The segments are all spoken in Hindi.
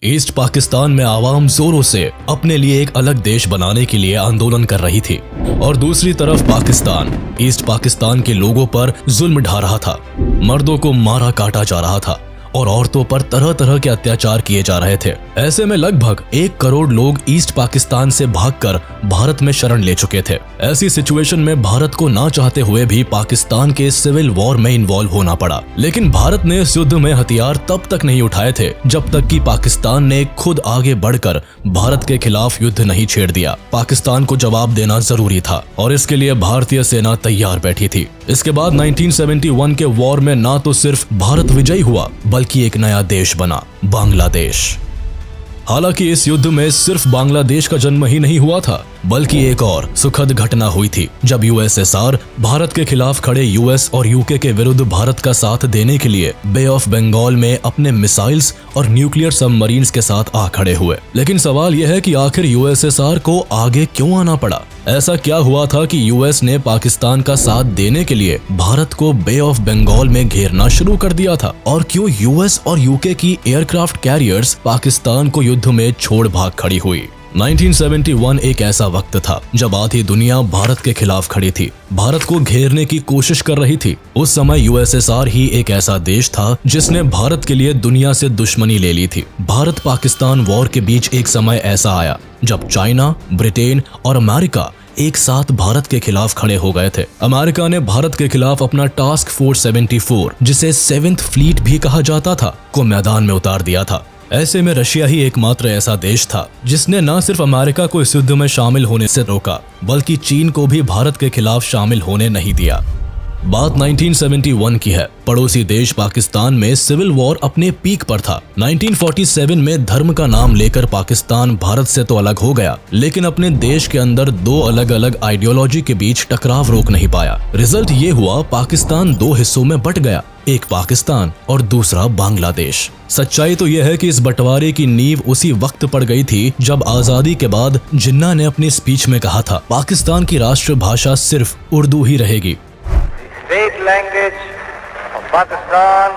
ईस्ट पाकिस्तान में आवाम जोरों से अपने लिए एक अलग देश बनाने के लिए आंदोलन कर रही थी और दूसरी तरफ पाकिस्तान ईस्ट पाकिस्तान के लोगों पर जुल्म ढा रहा था। मर्दों को मारा काटा जा रहा था और औरतों पर तरह तरह के अत्याचार किए जा रहे थे। ऐसे में लगभग 1 करोड़ लोग ईस्ट पाकिस्तान से भागकर भारत में शरण ले चुके थे। ऐसी सिचुएशन में भारत को ना चाहते हुए भी पाकिस्तान के सिविल वॉर में इन्वॉल्व होना पड़ा। लेकिन भारत ने इस युद्ध में हथियार तब तक नहीं उठाए थे जब तक कि पाकिस्तान ने खुद आगे बढ़कर भारत के खिलाफ युद्ध नहीं छेड़ दिया। पाकिस्तान को जवाब देना जरूरी था और इसके लिए भारतीय सेना तैयार बैठी थी। इसके बाद 1971 के वॉर में ना तो सिर्फ भारत विजयी हुआ बल्कि एक नया देश बना, बांग्लादेश। हालांकि इस युद्ध में सिर्फ बांग्लादेश का जन्म ही नहीं हुआ था बल्कि एक और सुखद घटना हुई थी जब यूएसएसआर भारत के खिलाफ खड़े यूएस और यूके के विरुद्ध भारत का साथ देने के लिए बे ऑफ बंगाल में अपने मिसाइल्स और न्यूक्लियर सबमरीन्स के साथ आ खड़े हुए। लेकिन सवाल यह है कि आखिर यूएसएसआर को आगे क्यों आना पड़ा? ऐसा क्या हुआ था कि यूएस ने पाकिस्तान का साथ देने के लिए भारत को बे ऑफ बंगाल में घेरना शुरू कर दिया था? और क्यों यूएस और यूके की एयरक्राफ्ट कैरियर्स पाकिस्तान को युद्ध में छोड़ भाग खड़ी हुई? 1971 एक ऐसा वक्त था जब आधी दुनिया भारत के खिलाफ खड़ी थी, भारत को घेरने की कोशिश कर रही थी। उस समय यूएसएसआर ही एक ऐसा देश था जिसने भारत के लिए दुनिया से दुश्मनी ले ली थी। भारत पाकिस्तान वॉर के बीच एक समय ऐसा आया जब चाइना, ब्रिटेन और अमेरिका एक साथ भारत के खिलाफ खड़े हो गए थे। अमेरिका ने भारत के खिलाफ अपना टास्क फोर्स 74, जिसे 7th फ्लीट भी कहा जाता था, को मैदान में उतार दिया था। ऐसे में रशिया ही एकमात्र ऐसा देश था जिसने न सिर्फ अमेरिका को इस युद्ध में शामिल होने से रोका बल्कि चीन को भी भारत के खिलाफ शामिल होने नहीं दिया। बात 1971 की है। पड़ोसी देश पाकिस्तान में सिविल वॉर अपने पीक पर था। 1947 में धर्म का नाम लेकर पाकिस्तान भारत से तो अलग हो गया, लेकिन अपने देश के अंदर 2 अलग अलग आइडियोलॉजी के बीच टकराव रोक नहीं पाया। रिजल्ट ये हुआ, पाकिस्तान 2 हिस्सों में बट गया, एक पाकिस्तान और दूसरा बांग्लादेश। सच्चाई तो यह है कि इस बंटवारे की नींव उसी वक्त पड़ गई थी जब आजादी के बाद जिन्ना ने अपनी स्पीच में कहा था, पाकिस्तान की राष्ट्रभाषा सिर्फ उर्दू ही रहेगी। State language of Pakistan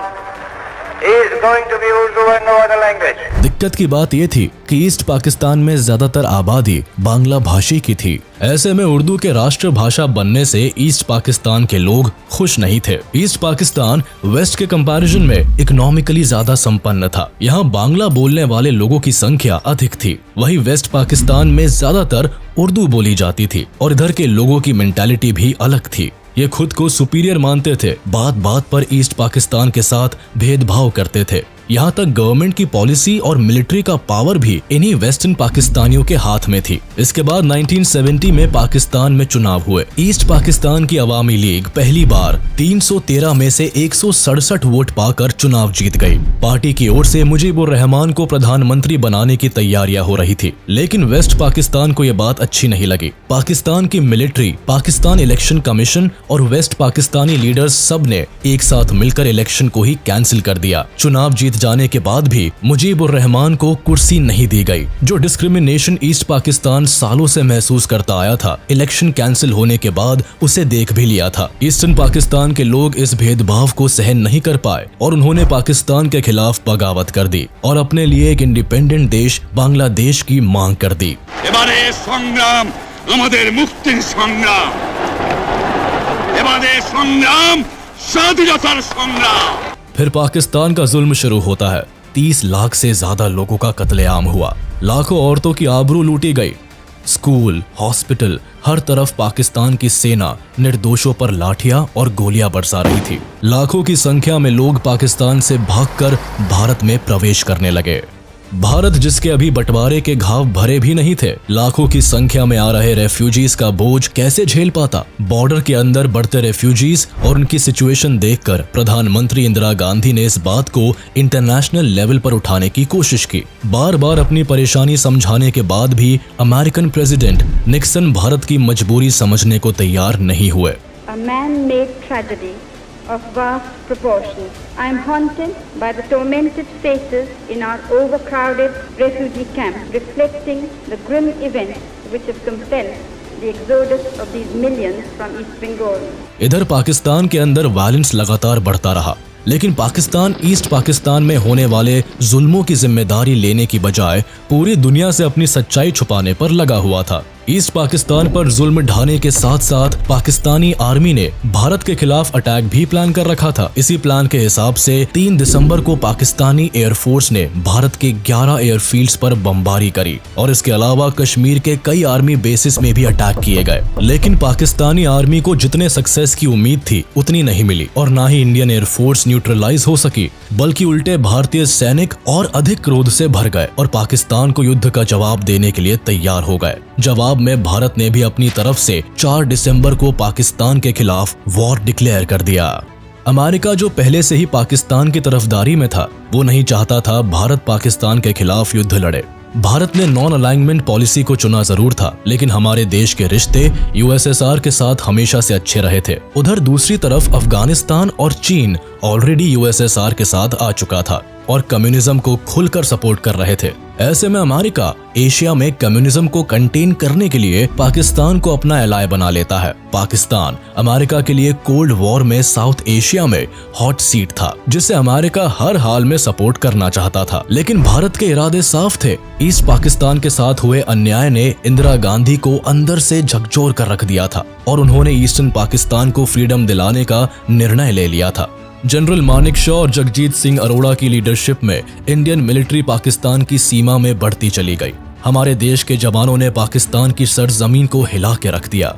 is going to be Urdu and no other language. दिक्कत की बात यह थी कि ईस्ट पाकिस्तान में ज्यादातर आबादी बांग्ला भाषी की थी। ऐसे में उर्दू के राष्ट्रभाषा बनने से ईस्ट पाकिस्तान के लोग खुश नहीं थे। ईस्ट पाकिस्तान वेस्ट के कंपैरिजन में इकोनॉमिकली ज्यादा संपन्न था। यहाँ बांग्ला बोलने वाले लोगों की संख्या अधिक थी। वहीं वेस्ट पाकिस्तान में ज्यादातर उर्दू बोली जाती थी और इधर के लोगों की मेंटालिटी भी अलग थी। ये खुद को सुपीरियर मानते थे, बात बात पर ईस्ट पाकिस्तान के साथ भेदभाव करते थे। यहाँ तक गवर्नमेंट की पॉलिसी और मिलिट्री का पावर भी इन्हीं वेस्टर्न पाकिस्तानियों के हाथ में थी। इसके बाद 1970 में पाकिस्तान में चुनाव हुए। ईस्ट पाकिस्तान की अवामी लीग पहली बार 313 में से 167 वोट पाकर चुनाव जीत गई। पार्टी की ओर से मुजीबुर रहमान को प्रधानमंत्री बनाने की तैयारियां हो रही थी, लेकिन वेस्ट पाकिस्तान को यह बात अच्छी नहीं लगी। पाकिस्तान की मिलिट्री, पाकिस्तान इलेक्शन कमीशन और वेस्ट पाकिस्तानी लीडर्स सब ने एक साथ मिलकर इलेक्शन को ही कैंसिल कर दिया। चुनाव जीत जाने के बाद भी मुजीबुर रहमान को कुर्सी नहीं दी गई। जो डिस्क्रिमिनेशन ईस्ट पाकिस्तान सालों से महसूस करता आया था, इलेक्शन कैंसिल होने के बाद उसे देख भी लिया था। ईस्टर्न पाकिस्तान के लोग इस भेदभाव को सहन नहीं कर पाए और उन्होंने पाकिस्तान के खिलाफ बगावत कर दी और अपने लिए एक इंडिपेंडेंट देश बांग्लादेश की मांग कर दी। এবারে সংগ্রাম আমাদের মুক্তির সংগ্রাম, এবারে সংগ্রাম স্বাধীনতার সংগ্রাম। फिर पाकिस्तान का जुल्म शुरू होता है। 30 लाख से ज्यादा लोगों का कत्लेआम हुआ, लाखों औरतों की आबरू लूटी गई। स्कूल, हॉस्पिटल, हर तरफ पाकिस्तान की सेना निर्दोषों पर लाठियां और गोलियां बरसा रही थी। लाखों की संख्या में लोग पाकिस्तान से भागकर भारत में प्रवेश करने लगे। भारत जिसके अभी बंटवारे के घाव भरे भी नहीं थे, लाखों की संख्या में आ रहे रेफ्यूजीज का बोझ कैसे झेल पाता? बॉर्डर के अंदर बढ़ते रेफ्यूजीज और उनकी सिचुएशन देखकर प्रधानमंत्री इंदिरा गांधी ने इस बात को इंटरनेशनल लेवल पर उठाने की कोशिश की। बार बार अपनी परेशानी समझाने के बाद भी अमेरिकन प्रेसिडेंट निक्सन भारत की मजबूरी समझने को तैयार नहीं हुए। Of vast proportions. I am haunted by the tormented faces in our overcrowded refugee camps, reflecting the grim events which have compelled the exodus of these millions from East Bengal. इधर पाकिस्तान के अंदर वायलेंस लगातार बढ़ता रहा। लेकिन पाकिस्तान ईस्ट पाकिस्तान में होने वाले जुल्मों की जिम्मेदारी लेने की बजाय पूरी दुनिया से अपनी सच्चाई छुपाने पर लगा हुआ था। ईस्ट पाकिस्तान पर जुल्म ढाने के साथ साथ पाकिस्तानी आर्मी ने भारत के खिलाफ अटैक भी प्लान कर रखा था। इसी प्लान के हिसाब से 3 दिसंबर को पाकिस्तानी एयरफोर्स ने भारत के 11 एयरफील्ड्स पर बमबारी करी और इसके अलावा कश्मीर के कई आर्मी बेसिस में भी अटैक किए गए। लेकिन पाकिस्तानी आर्मी को जितने सक्सेस की उम्मीद थी उतनी नहीं मिली और ना ही इंडियन एयरफोर्स न्यूट्रलाइज हो सकी, बल्कि उल्टे भारतीय सैनिक और अधिक क्रोध से भर गए और पाकिस्तान को युद्ध का जवाब देने के लिए तैयार हो गए। जवाब में भारत ने भी अपनी तरफ से 4 दिसंबर को पाकिस्तान के खिलाफ वॉर डिक्लेयर कर दिया। अमेरिका जो पहले से ही पाकिस्तान की तरफदारी में था, वो नहीं चाहता था भारत पाकिस्तान के खिलाफ युद्ध लड़े। भारत ने नॉन अलाइनमेंट पॉलिसी को चुना जरूर था, लेकिन हमारे देश के रिश्ते यूएसएसआर के साथ हमेशा से अच्छे रहे थे। उधर दूसरी तरफ अफगानिस्तान और चीन ऑलरेडी यूएसएसआर के साथ आ चुका था और कम्युनिज्म को खुलकर सपोर्ट कर रहे थे। ऐसे में अमेरिका एशिया में कम्युनिज्म को कंटेन करने के लिए पाकिस्तान को अपना एलाय बना लेता है। पाकिस्तान अमेरिका के लिए कोल्ड वॉर में साउथ एशिया में हॉट सीट था, जिसे अमेरिका हर हाल में सपोर्ट करना चाहता था। लेकिन भारत के इरादे साफ थे। ईस्ट पाकिस्तान के साथ हुए अन्याय ने इंदिरा गांधी को अंदर से झकझोर कर रख दिया था और उन्होंने ईस्टर्न पाकिस्तान को फ्रीडम दिलाने का निर्णय ले लिया था। जनरल मानेकशॉ और जगजीत सिंह अरोड़ा की लीडरशिप में इंडियन मिलिट्री पाकिस्तान की सीमा में बढ़ती चली गई। हमारे देश के जवानों ने पाकिस्तान की सरजमीन को हिला के रख दिया।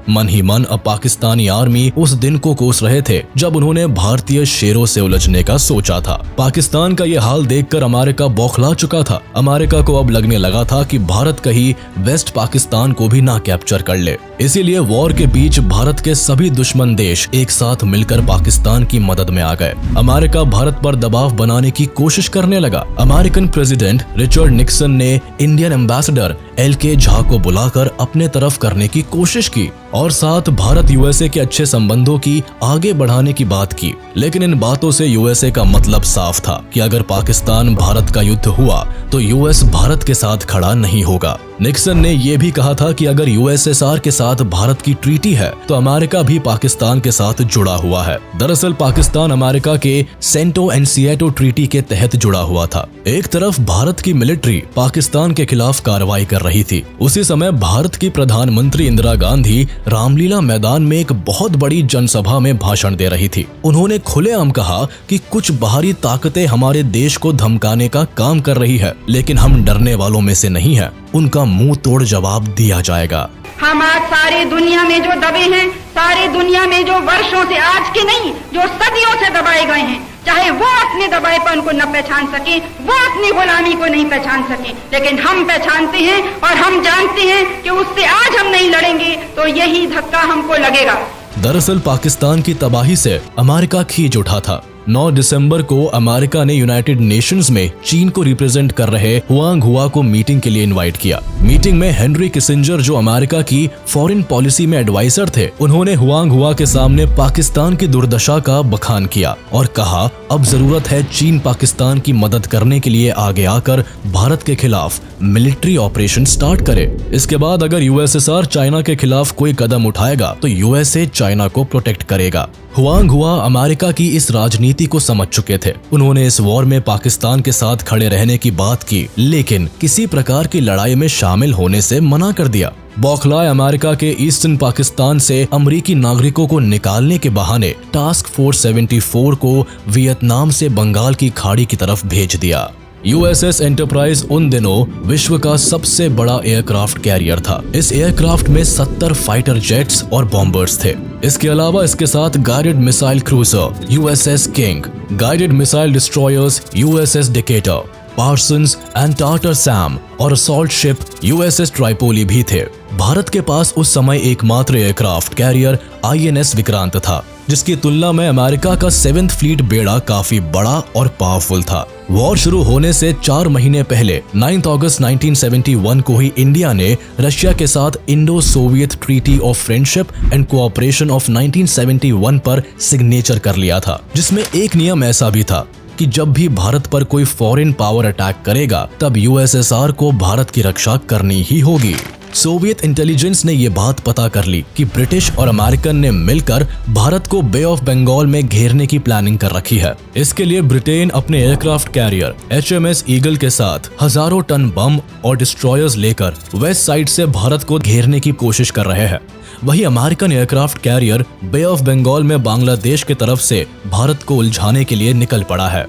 मन ही मन अब पाकिस्तानी आर्मी उस दिन को कोस रहे थे जब उन्होंने भारतीय शेरों से उलझने का सोचा था। पाकिस्तान का ये हाल देखकर अमेरिका बौखला चुका था। अमेरिका को अब लगने लगा था कि भारत कहीं वेस्ट पाकिस्तान को भी ना कैप्चर कर ले। इसीलिए वॉर के बीच भारत के सभी दुश्मन देश एक साथ मिलकर पाकिस्तान की मदद में आ गए। अमेरिका भारत पर दबाव बनाने की कोशिश करने लगा। अमेरिकन प्रेसिडेंट रिचर्ड निक्सन ने इंडियन एम्बेसडर LK झा को बुलाकर अपने तरफ करने की कोशिश की और साथ भारत यूएसए के अच्छे संबंधों की आगे बढ़ाने की बात की। लेकिन इन बातों से यूएसए का मतलब साफ था कि अगर पाकिस्तान भारत का युद्ध हुआ तो यूएस भारत के साथ खड़ा नहीं होगा। निक्सन ने यह भी कहा था कि अगर यूएसएसआर के साथ भारत की ट्रीटी है तो अमेरिका भी पाकिस्तान के साथ जुड़ा हुआ है। दरअसल पाकिस्तान अमेरिका के सेंटो एंड सिएटो ट्रीटी के तहत जुड़ा हुआ था। एक तरफ भारत की मिलिट्री पाकिस्तान के खिलाफ कार्रवाई कर रही थी, उसी समय भारत की प्रधानमंत्री इंदिरा गांधी रामलीला मैदान में एक बहुत बड़ी जनसभा में भाषण दे रही थी। उन्होंने खुलेआम कहा कि कुछ बाहरी ताकतें हमारे देश को धमकाने का काम कर रही है, लेकिन हम डरने वालों में से नहीं है। उनका मुंह तोड़ जवाब दिया जाएगा। हम आज सारी दुनिया में जो दबे हैं, सारी दुनिया में जो वर्षों से, आज के नहीं, जो सदियों से दबाए गए हैं, चाहे वो अपने दबाएपन को न पहचान सके, वो अपनी गुलामी को नहीं पहचान सके, लेकिन हम पहचानते हैं और हम जानते हैं कि उससे आज हम नहीं लड़ेंगे तो यही धक्का हमको लगेगा। दरअसल पाकिस्तान की तबाही से अमेरिका खींच उठा था। 9 दिसंबर को अमेरिका ने यूनाइटेड नेशंस में चीन को रिप्रेजेंट कर रहे हुआंग हुआ को मीटिंग के लिए इनवाइट किया। मीटिंग में हेनरी किसिंजर, जो अमेरिका की फॉरेन पॉलिसी में एडवाइजर थे, उन्होंने हुआंग हुआ के सामने पाकिस्तान की दुर्दशा का बखान किया और कहा अब जरूरत है चीन पाकिस्तान की मदद करने के लिए आगे आकर भारत के खिलाफ मिलिट्री ऑपरेशन स्टार्ट करे। इसके बाद अगर यूएसएसआर चाइना के खिलाफ कोई कदम उठाएगा तो यूएसए चाइना को प्रोटेक्ट करेगा। हुआंग हुआ अमेरिका की इस राजनीति को समझ चुके थे। उन्होंने इस वॉर में पाकिस्तान के साथ खड़े रहने की बात की, लेकिन किसी प्रकार की लड़ाई में शामिल होने से मना कर दिया। बौखलाए अमेरिका के ईस्टर्न पाकिस्तान से अमेरिकी नागरिकों को निकालने के बहाने टास्क फोर्स 74 को वियतनाम से बंगाल की खाड़ी की तरफ भेज दिया। USS एंटरप्राइज उन दिनों विश्व का सबसे बड़ा एयरक्राफ्ट कैरियर था। इस एयरक्राफ्ट में 70 फाइटर जेट्स और बॉम्बर्स थे। इसके अलावा इसके साथ guided missile cruiser USS king, guided missile destroyers USS Decatur, Parsons and tartar Sam और असॉल्ट शिप USS ट्राइपोली भी थे। भारत के पास उस समय एकमात्र एयरक्राफ्ट कैरियर INS विक्रांत था, जिसकी तुलना में अमेरिका का 7th फ्लीट बेड़ा काफी बड़ा और पावरफुल था। वॉर शुरू होने से 4 महीने पहले 9 अगस्त 1971 को ही इंडिया ने रशिया के साथ Indo Soviet treaty of friendship and cooperation of 1971 पर सिग्नेचर कर लिया था, जिसमें एक नियम ऐसा भी था कि जब भी भारत पर कोई फॉरेन पावर अटैक करेगा तब USSR को भारत की रक्षा करनी ही होगी। सोवियत इंटेलिजेंस ने ये बात पता कर ली कि ब्रिटिश और अमेरिकन ने मिलकर भारत को बे ऑफ बंगाल में घेरने की प्लानिंग कर रखी है। इसके लिए ब्रिटेन अपने एयरक्राफ्ट कैरियर HMS ईगल के साथ हजारों टन बम और डिस्ट्रॉयर्स लेकर वेस्ट साइड से भारत को घेरने की कोशिश कर रहे हैं। वही American aircraft carrier bay of Bengal में बांग्लादेश की तरफ से भारत को उलझाने के लिए निकल पड़ा है,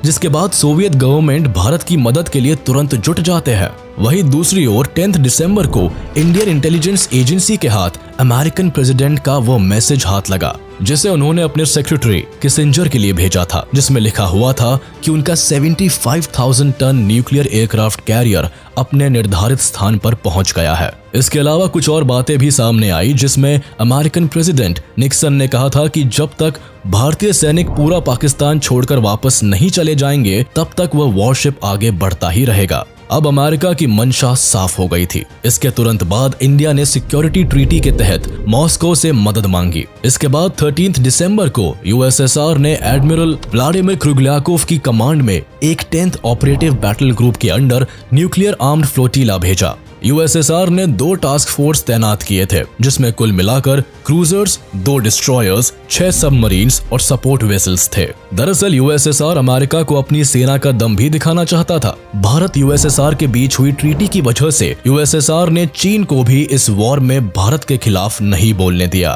जिसके बाद सोवियत गवर्नमेंट भारत की मदद के लिए तुरंत जुट जाते हैं। वहीं दूसरी ओर 10 दिसंबर को इंडियन इंटेलिजेंस एजेंसी के हाथ अमेरिकन प्रेसिडेंट का वो मैसेज हाथ लगा जिसे उन्होंने अपने सेक्रेटरी किसिंजर के लिए भेजा था, जिसमें लिखा हुआ था कि उनका 75,000 टन न्यूक्लियर एयरक्राफ्ट कैरियर अपने निर्धारित स्थान पर पहुंच गया है। इसके अलावा कुछ और बातें भी सामने आई, जिसमें अमेरिकन प्रेसिडेंट निक्सन ने कहा था कि जब तक भारतीय सैनिक पूरा पाकिस्तान छोड़कर वापस नहीं चले जाएंगे तब तक वह वॉरशिप आगे बढ़ता ही रहेगा। अब अमेरिका की मंशा साफ हो गई थी। इसके तुरंत बाद इंडिया ने सिक्योरिटी ट्रीटी के तहत मॉस्को से मदद मांगी। इसके बाद 13 दिसंबर को USSR ने एडमिरल व्लादिमीर क्रुगल्याकोव की कमांड में एक 10th ऑपरेटिव बैटल ग्रुप के अंडर न्यूक्लियर आर्म्ड फ्लोटिला भेजा। USSR ने 2 टास्क फोर्स तैनात किए थे, जिसमें कुल मिलाकर क्रूजर्स, 2 डिस्ट्रॉयर्स, 6 सबमरीन्स और सपोर्ट वेसल्स थे। दरअसल USSR अमेरिका को अपनी सेना का दम भी दिखाना चाहता था। भारत USSR के बीच हुई ट्रीटी की वजह से USSR ने चीन को भी इस वॉर में भारत के खिलाफ नहीं बोलने दिया।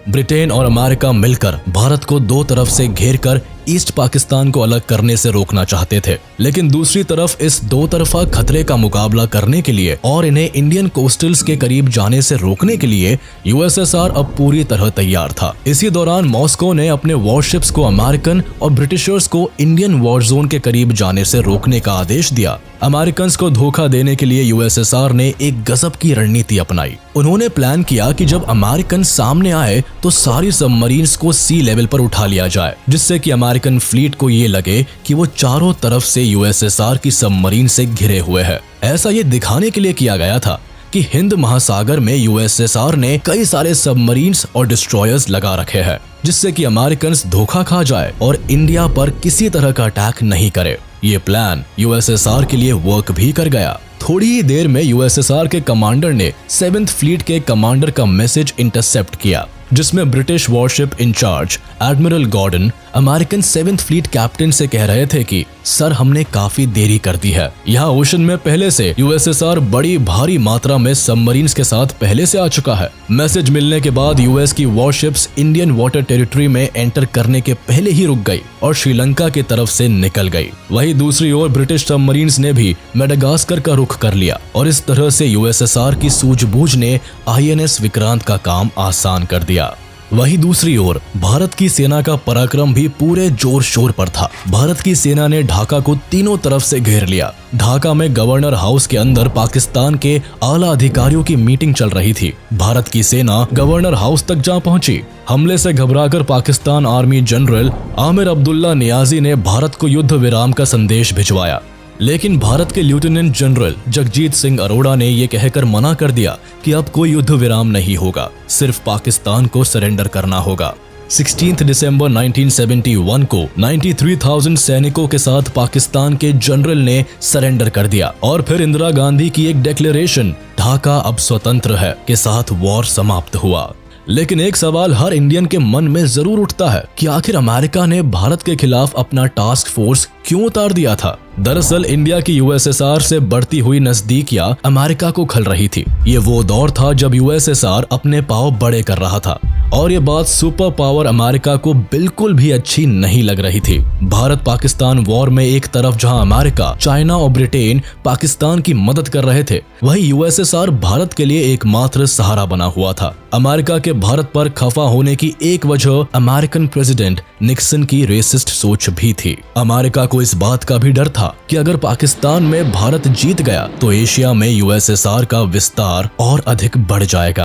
ब्रिटेन और अमेरिका मिलकर भारत को 2 तरफ से घेरकर ईस्ट पाकिस्तान को अलग करने से रोकना चाहते थे, लेकिन दूसरी तरफ इस 2 तरफा खतरे का मुकाबला करने के लिए और इन्हें इंडियन कोस्टल्स के करीब जाने से रोकने के लिए USSR अब पूरी तरह तैयार था। इसी दौरान मॉस्को ने अपने वॉरशिप्स को अमेरिकन और ब्रिटिशर्स को इंडियन वॉर जोन के करीब जाने से रोकने का आदेश दिया। अमेरिकन को धोखा देने के लिए USSR ने एक गजब की रणनीति अपनाई। उन्होंने प्लान किया कि जब अमेरिकन सामने आए तो सारी सबमरीन्स को सी लेवल पर उठा लिया जाए, जिससे कि अमेरिकन फ्लीट को ये लगे कि वो चारों तरफ से USSR की सबमरीन से घिरे हुए हैं। ऐसा ये दिखाने के लिए किया गया था कि हिंद महासागर में USSR ने कई सारे सबमरीन्स और डिस्ट्रॉयर्स लगा रखे हैं, जिससे कि अमेरिकन धोखा खा जाए और इंडिया पर किसी तरह का अटैक नहीं करे। ये प्लान USSR के लिए वर्क भी कर गया। थोड़ी ही देर में USSR के कमांडर ने 7th फ्लीट के कमांडर का मैसेज इंटरसेप्ट किया, जिसमें British warship in-charge admiral Gordon American 7th fleet captain से कह रहे थे कि सर, हमने काफी देरी कर दी है। यहाँ ओशन में पहले से USSR बड़ी भारी मात्रा में सबमरीन्स के साथ पहले से आ चुका है। मैसेज मिलने के बाद US की वॉरशिप्स इंडियन वाटर टेरिटरी में एंटर करने के पहले ही रुक गई और श्रीलंका की तरफ से निकल गई। वहीं दूसरी ओर ब्रिटिश सबमरीन्स ने भी मेडागास्कर का रुख कर लिया और इस तरह से USSR की सूझबूझ ने INS विक्रांत का काम आसान कर दिया। वहीं दूसरी ओर भारत की सेना का पराक्रम भी पूरे जोर शोर पर था। भारत की सेना ने ढाका को तीनों तरफ से घेर लिया। ढाका में गवर्नर हाउस के अंदर पाकिस्तान के आला अधिकारियों की मीटिंग चल रही थी। भारत की सेना गवर्नर हाउस तक जा पहुंची। हमले से घबराकर पाकिस्तान आर्मी जनरल आमिर अब्दुल्ला नियाजी ने भारत को युद्ध विराम का संदेश भिजवाया, लेकिन भारत के लेफ्टिनेंट जनरल जगजीत सिंह अरोड़ा ने यह कहकर मना कर दिया कि अब कोई युद्ध विराम नहीं होगा, सिर्फ पाकिस्तान को सरेंडर करना होगा। 16 दिसंबर 1971 को 93,000 सैनिकों के साथ पाकिस्तान के जनरल ने सरेंडर कर दिया और फिर इंदिरा गांधी की एक डिक्लेरेशन, ढाका अब स्वतंत्र है, के साथ वॉर समाप्त हुआ। लेकिन एक सवाल हर इंडियन के मन में जरूर उठता है कि आखिर अमेरिका ने भारत के खिलाफ अपना टास्क फोर्स क्यों उतार दिया था। दरअसल इंडिया की USSR से बढ़ती हुई नजदीकियां अमेरिका को खल रही थी। ये वो दौर था जब USSR अपने पांव बड़े कर रहा था और ये बात सुपर पावर अमेरिका को बिल्कुल भी अच्छी नहीं लग रही थी। भारत पाकिस्तान वॉर में एक तरफ जहां अमेरिका, चाइना और ब्रिटेन पाकिस्तान की मदद कर रहे थे, वहीं USSR भारत के लिए एकमात्र सहारा बना हुआ था। अमेरिका के भारत पर खफा होने की एक वजह अमेरिकन प्रेसिडेंट निक्सन की रेसिस्ट सोच भी थी। अमेरिका को इस बात का भी डर था कि अगर पाकिस्तान में भारत जीत गया तो एशिया में USSR का विस्तार और अधिक बढ़ जाएगा।